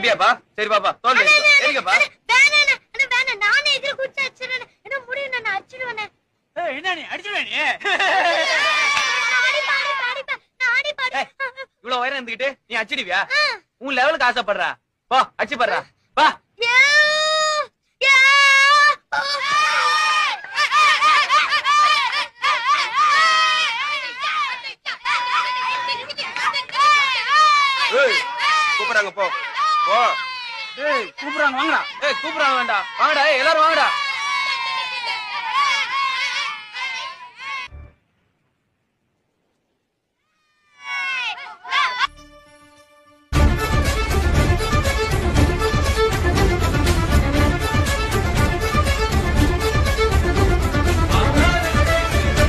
அப்படியாப்பா? சரி பாப்பா, தோல் சரிங்கப்பா. நானே எதிர குச்சி அடிச்சிடுறேன். என்ன முடியும், நான் அடிச்சிடுவேனே. என்ன நீ அடிச்சுடுவே நீ? இவ்வளவு உயரம் இருந்துகிட்டு நீ அடிச்சிடுவியா? உன் லெவலுக்கு ஆசைப்படுறா. போ அடிச்சு படுறா. வா. கூப்பிடுறாங்க, போ போ. கூப்பிடுறாங்க, வாங்கடா. கூப்பிடுறாங்க, வேண்டாம் வாங்கடா, எல்லாரும் வாங்கடா.